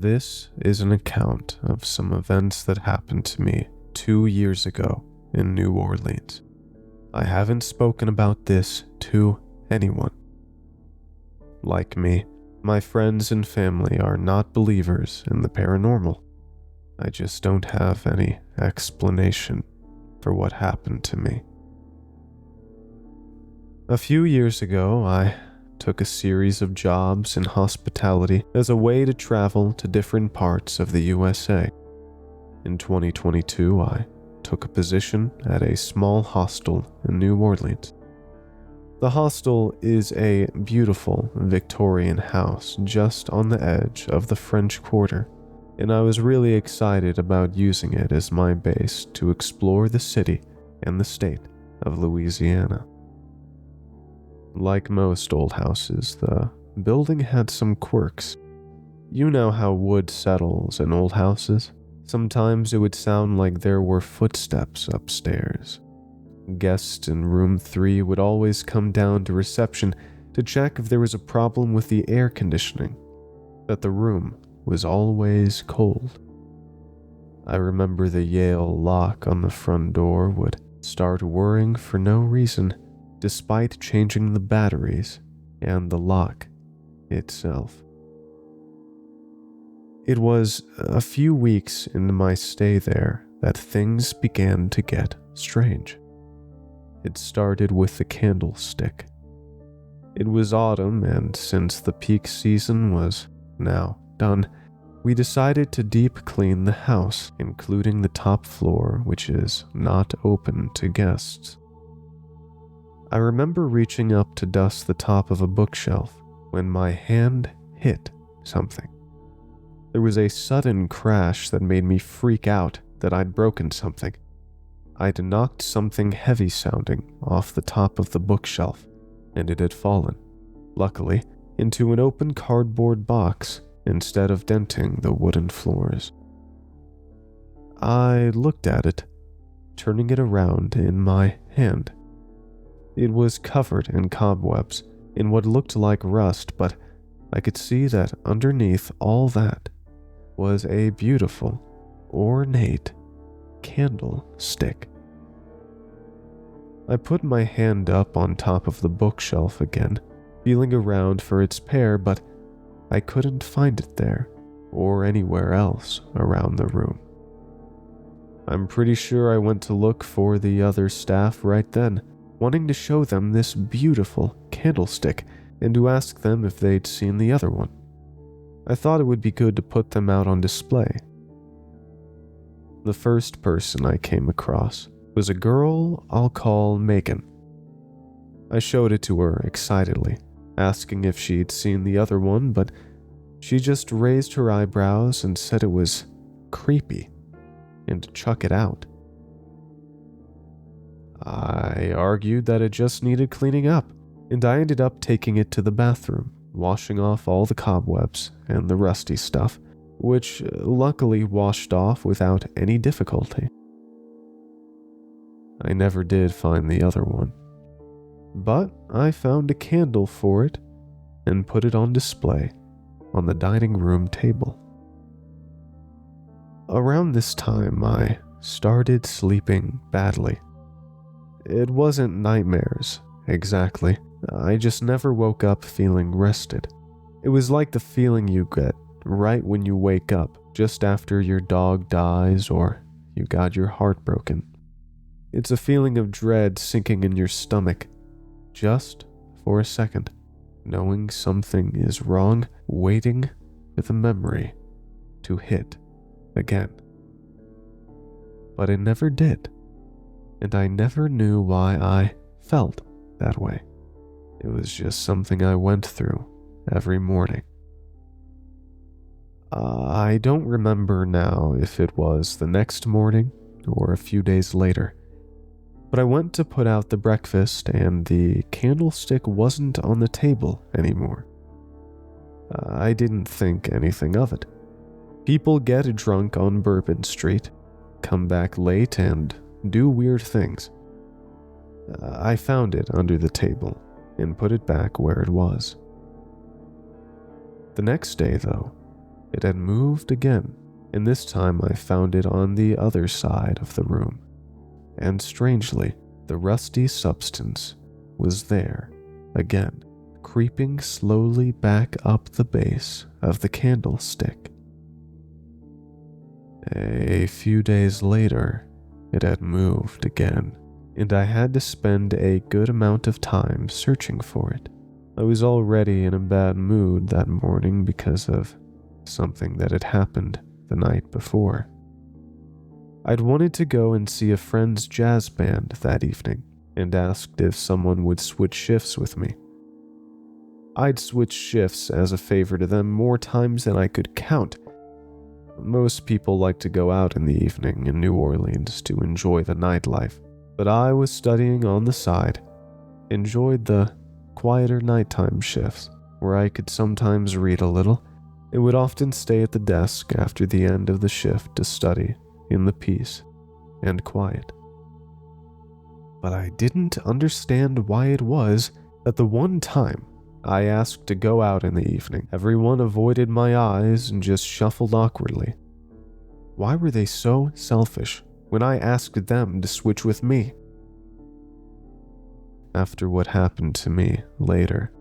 This is an account of some events that happened to me 2 years ago in New Orleans. I haven't spoken about this to anyone. Like me, my friends and family are not believers in the paranormal. I just don't have any explanation for what happened to me. A few years ago, I took a series of jobs in hospitality as a way to travel to different parts of the USA. In 2022, I took a position at a small hostel in New Orleans. The hostel is a beautiful Victorian house just on the edge of the French Quarter, and I was really excited about using it as my base to explore the city and the state of Louisiana. Like most old houses, the building had some quirks. You know how wood settles in old houses? Sometimes it would sound like there were footsteps upstairs. Guests in room 3 would always come down to reception to check if there was a problem with the air conditioning, that the room was always cold. I remember the Yale lock on the front door would start whirring for no reason, despite changing the batteries and the lock itself. It was a few weeks into my stay there that things began to get strange. It started with the candlestick. It was autumn, and since the peak season was now done, we decided to deep clean the house, including the top floor, which is not open to guests. I remember reaching up to dust the top of a bookshelf when my hand hit something. There was a sudden crash that made me freak out that I'd broken something. I'd knocked something heavy sounding off the top of the bookshelf, and it had fallen, luckily, into an open cardboard box instead of denting the wooden floors. I looked at it, turning it around in my hand. It was covered in cobwebs, in what looked like rust, but I could see that underneath all that was a beautiful, ornate candlestick. I put my hand up on top of the bookshelf again, feeling around for its pair, but I couldn't find it there or anywhere else around the room. I'm pretty sure I went to look for the other staff right then, wanting to show them this beautiful candlestick and to ask them if they'd seen the other one. I thought it would be good to put them out on display. The first person I came across was a girl I'll call Megan. I showed it to her excitedly, asking if she'd seen the other one, but she just raised her eyebrows and said it was creepy and to chuck it out. I argued that it just needed cleaning up, and I ended up taking it to the bathroom, washing off all the cobwebs and the rusty stuff, which luckily washed off without any difficulty. I never did find the other one, but I found a candle for it and put it on display on the dining room table. Around this time, I started sleeping badly. It wasn't nightmares, exactly. I just never woke up feeling rested. It was like the feeling you get right when you wake up, just after your dog dies or you got your heart broken. It's a feeling of dread sinking in your stomach, just for a second, knowing something is wrong, waiting for the memory to hit again. But it never did. And I never knew why I felt that way. It was just something I went through every morning. I don't remember now if it was the next morning or a few days later, but I went to put out the breakfast and the candlestick wasn't on the table anymore. I didn't think anything of it. People get drunk on Bourbon Street, come back late, and do weird things. I found it under the table and put it back where it was. The next day, though, it had moved again, and this time I found it on the other side of the room. And strangely, the rusty substance was there again, creeping slowly back up the base of the candlestick. A few days later, it had moved again, and I had to spend a good amount of time searching for it. I was already in a bad mood that morning because of something that had happened the night before. I'd wanted to go and see a friend's jazz band that evening and asked if someone would switch shifts with me. I'd switched shifts as a favor to them more times than I could count. Most people like to go out in the evening in New Orleans to enjoy the nightlife, but I was studying on the side, enjoyed the quieter nighttime shifts where I could sometimes read a little, and would often stay at the desk after the end of the shift to study in the peace and quiet. But I didn't understand why it was that the one time I asked to go out in the evening, everyone avoided my eyes and just shuffled awkwardly. Why were they so selfish when I asked them to switch with me? After what happened to me later,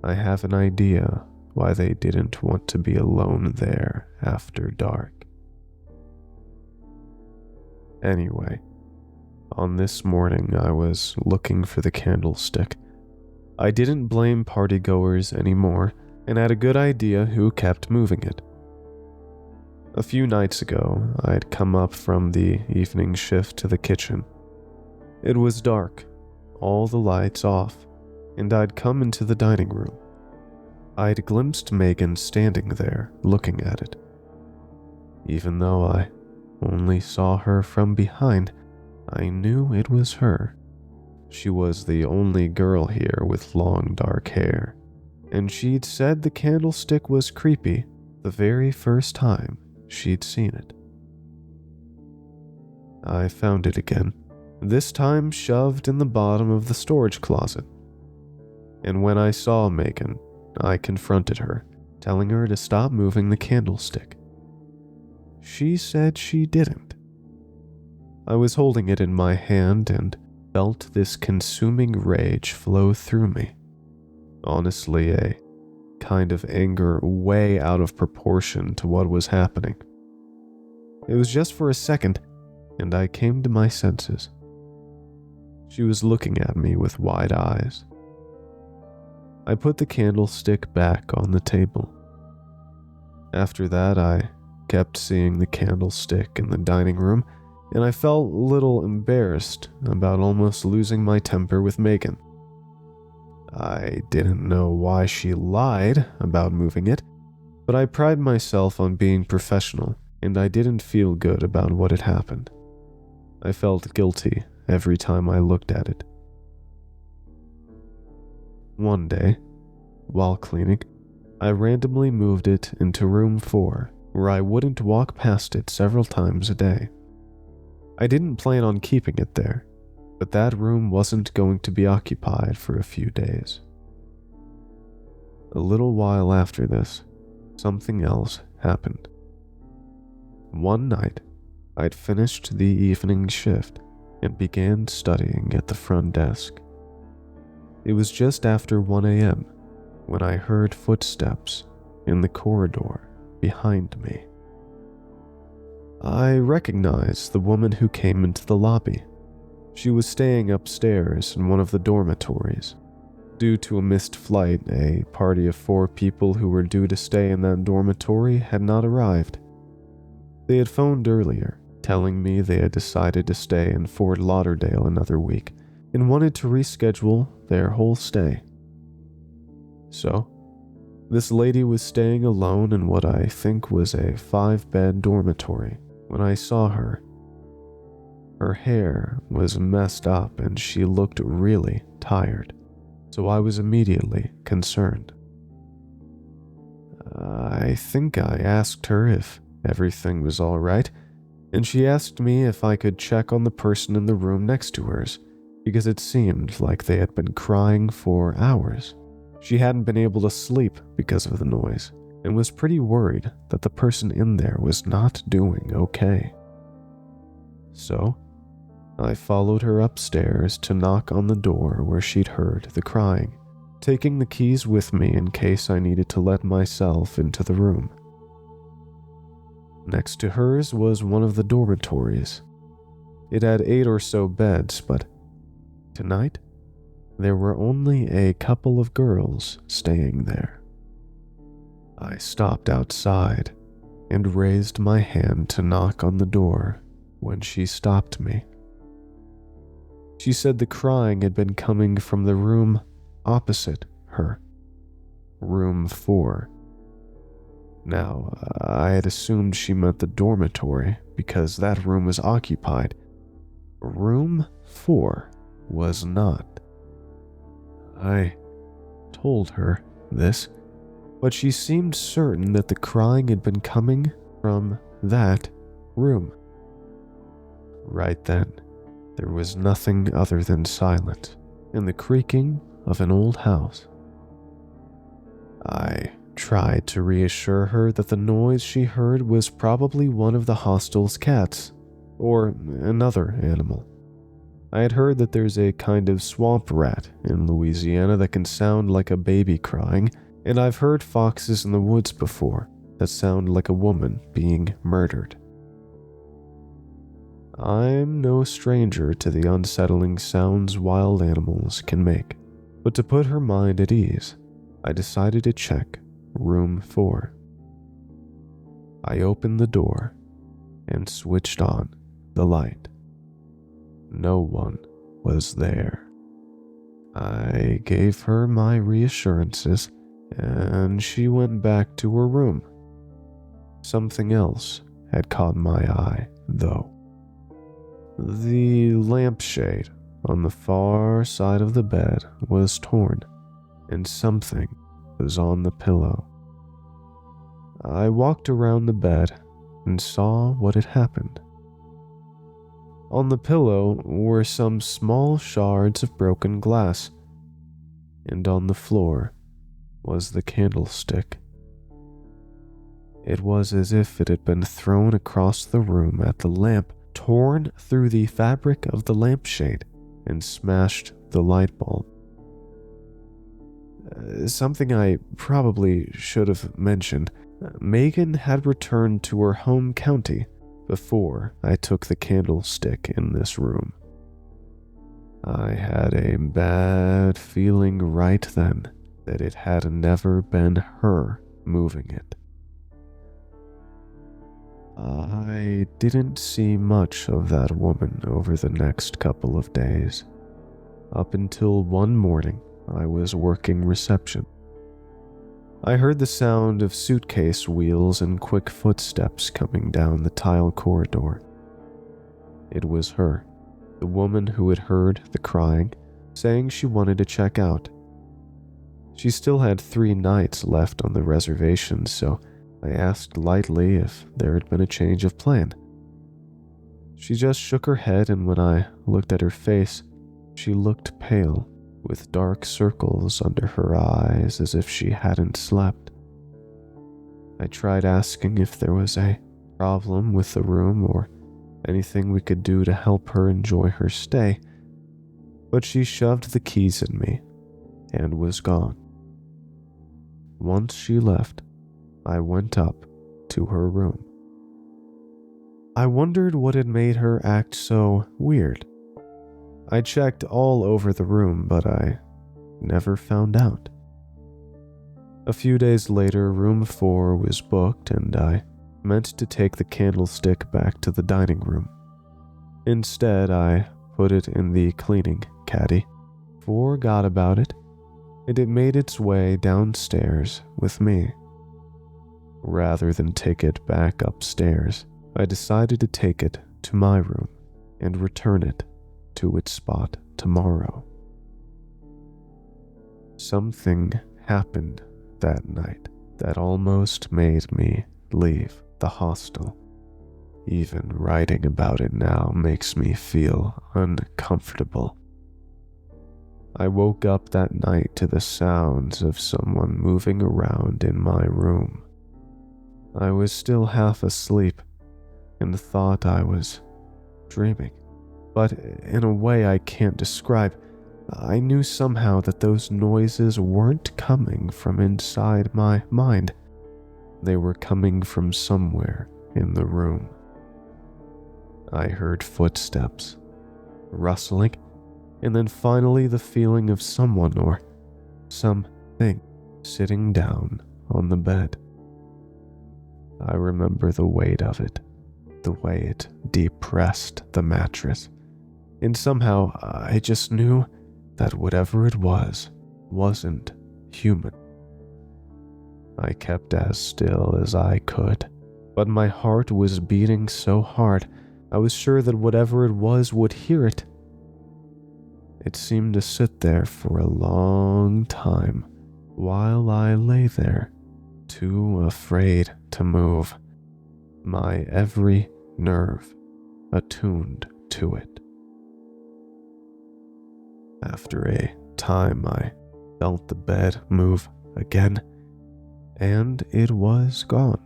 I have an idea why they didn't want to be alone there after dark. Anyway, on this morning I was looking for the candlestick. I didn't blame partygoers anymore and had a good idea who kept moving it. A few nights ago, I'd come up from the evening shift to the kitchen. It was dark, all the lights off, and I'd come into the dining room. I'd glimpsed Megan standing there, looking at it. Even though I only saw her from behind, I knew it was her. She was the only girl here with long dark hair, and she'd said the candlestick was creepy the very first time she'd seen it. I found it again, this time shoved in the bottom of the storage closet. And when I saw Megan, I confronted her, telling her to stop moving the candlestick. She said she didn't. I was holding it in my hand and felt this consuming rage flow through me. Honestly, a kind of anger way out of proportion to what was happening. It was just for a second, and I came to my senses. She was looking at me with wide eyes. I put the candlestick back on the table. After that, I kept seeing the candlestick in the dining room, and I felt a little embarrassed about almost losing my temper with Megan. I didn't know why she lied about moving it, but I pride myself on being professional, and I didn't feel good about what had happened. I felt guilty every time I looked at it. One day, while cleaning, I randomly moved it into room 4, where I wouldn't walk past it several times a day. I didn't plan on keeping it there, but that room wasn't going to be occupied for a few days. A little while after this, something else happened. One night, I'd finished the evening shift and began studying at the front desk. It was just after 1 a.m. when I heard footsteps in the corridor behind me. I recognized the woman who came into the lobby. She was staying upstairs in one of the dormitories. Due to a missed flight, a party of 4 people who were due to stay in that dormitory had not arrived. They had phoned earlier, telling me they had decided to stay in Fort Lauderdale another week and wanted to reschedule their whole stay. So, this lady was staying alone in what I think was a 5-bed dormitory when I saw her. Her hair was messed up and she looked really tired, so I was immediately concerned. I think I asked her if everything was all right, and she asked me if I could check on the person in the room next to hers, because it seemed like they had been crying for hours. She hadn't been able to sleep because of the noise, and was pretty worried that the person in there was not doing okay. So, I followed her upstairs to knock on the door where she'd heard the crying, taking the keys with me in case I needed to let myself into the room. Next to hers was one of the dormitories. It had 8 or so beds, but tonight, there were only a couple of girls staying there. I stopped outside and raised my hand to knock on the door when she stopped me. She said the crying had been coming from the room opposite her, room 4. Now, I had assumed she meant the dormitory because that room was occupied. Room 4 was not. I told her this, but she seemed certain that the crying had been coming from that room. Right then, there was nothing other than silence and the creaking of an old house. I tried to reassure her that the noise she heard was probably one of the hostel's cats, or another animal. I had heard that there's a kind of swamp rat in Louisiana that can sound like a baby crying, and I've heard foxes in the woods before that sound like a woman being murdered. I'm no stranger to the unsettling sounds wild animals can make, but to put her mind at ease, I decided to check room 4. I opened the door and switched on the light. No one was there. I gave her my reassurances, and she went back to her room. Something else had caught my eye, though. The lampshade on the far side of the bed was torn, and something was on the pillow. I walked around the bed and saw what had happened. On the pillow were some small shards of broken glass, and on the floor was the candlestick. It was as if it had been thrown across the room at the lamp, torn through the fabric of the lampshade, and smashed the light bulb. Something I probably should have mentioned. Megan had returned to her home county before I took the candlestick in this room. I had a bad feeling right then that it had never been her moving it. I didn't see much of that woman over the next couple of days, up until one morning I was working reception. I heard the sound of suitcase wheels and quick footsteps coming down the tile corridor. It was her, the woman who had heard the crying, saying she wanted to check out. She still had 3 nights left on the reservation, so I asked lightly if there had been a change of plan. She just shook her head, and when I looked at her face, she looked pale, with dark circles under her eyes as if she hadn't slept. I tried asking if there was a problem with the room or anything we could do to help her enjoy her stay, but she shoved the keys in me and was gone. Once she left, I went up to her room. I wondered what had made her act so weird. I checked all over the room, but I never found out. A few days later, room 4 was booked, and I meant to take the candlestick back to the dining room. Instead, I put it in the cleaning caddy, forgot about it, and it made its way downstairs with me. Rather than take it back upstairs, I decided to take it to my room and return it to its spot tomorrow. Something happened that night that almost made me leave the hostel. Even writing about it now makes me feel uncomfortable. I woke up that night to the sounds of someone moving around in my room I was still half asleep and thought I was dreaming, but in a way I can't describe. I knew somehow that those noises weren't coming from inside my mind. They were coming from somewhere in the room. I heard footsteps, rustling, and then finally the feeling of someone or something sitting down on the bed. I remember the weight of it, the way it depressed the mattress, and somehow I just knew that whatever it wasn't human. I kept as still as I could, but my heart was beating so hard, I was sure that whatever it was would hear it. It seemed to sit there for a long time while I lay there, too afraid to move, my every nerve attuned to it. After a time, I felt the bed move again, and it was gone.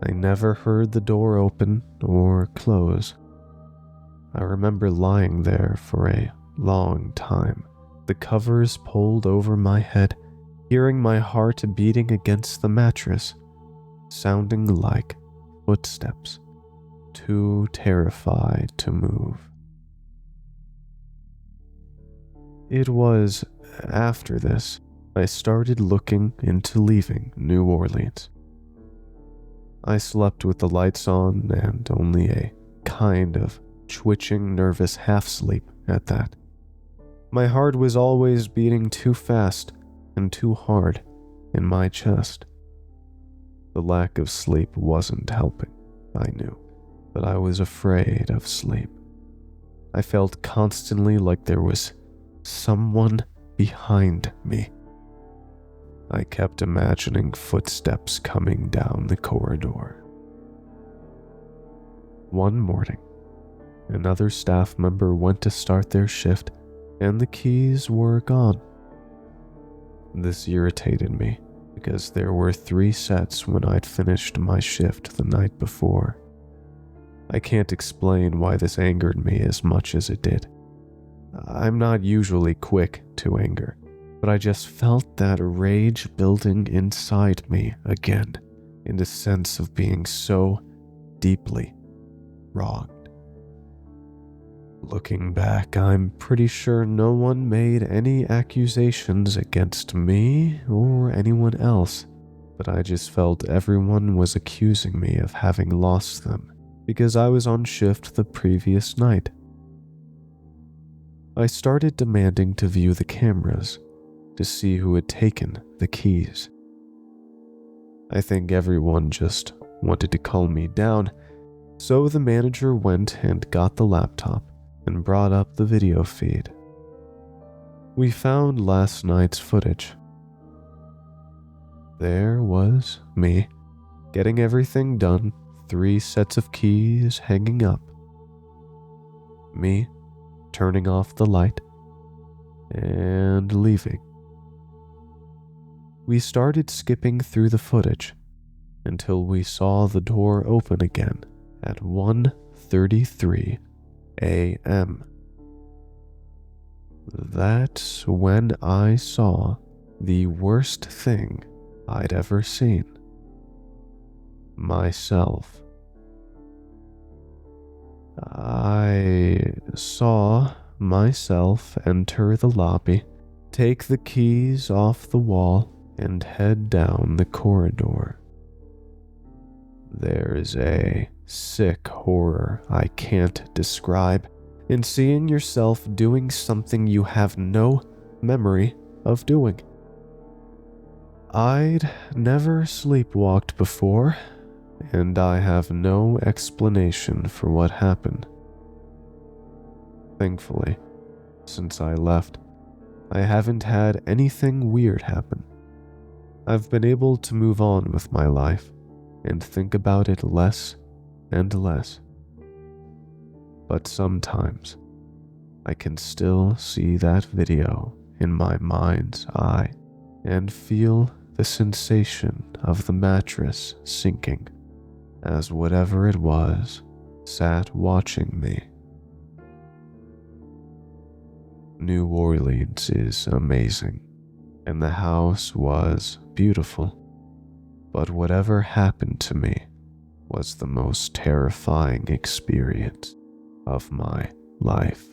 I never heard the door open or close. I remember lying there for a long time, the covers pulled over my head, hearing my heart beating against the mattress, sounding like footsteps, too terrified to move. It was after this I started looking into leaving New Orleans. I slept with the lights on and only a kind of twitching, nervous half-sleep at that. My heart was always beating too fast and too hard in my chest. The lack of sleep wasn't helping, I knew, but I was afraid of sleep. I felt constantly like there was someone behind me. I kept imagining footsteps coming down the corridor. One morning, another staff member went to start their shift, and the keys were gone. This irritated me because there were 3 sets when I'd finished my shift the night before. I can't explain why this angered me as much as it did. I'm not usually quick to anger, but I just felt that rage building inside me again, in the sense of being so deeply wronged. Looking back, I'm pretty sure no one made any accusations against me or anyone else, but I just felt everyone was accusing me of having lost them because I was on shift the previous night. I started demanding to view the cameras to see who had taken the keys. I think everyone just wanted to calm me down, so the manager went and got the laptop and brought up the video feed. We found last night's footage. There was me, getting everything done, 3 sets of keys hanging up. Me turning off the light and leaving. We started skipping through the footage until we saw the door open again at 1:33 a.m. That's when I saw the worst thing I'd ever seen. Myself. I saw myself enter the lobby, take the keys off the wall, and head down the corridor. There's a sick horror I can't describe in seeing yourself doing something you have no memory of doing. I'd never sleepwalked before, and I have no explanation for what happened. Thankfully, since I left, I haven't had anything weird happen. I've been able to move on with my life and think about it less and less. But sometimes, I can still see that video in my mind's eye and feel the sensation of the mattress sinking as whatever it was sat watching me. New Orleans is amazing, and the house was beautiful, but whatever happened to me was the most terrifying experience of my life.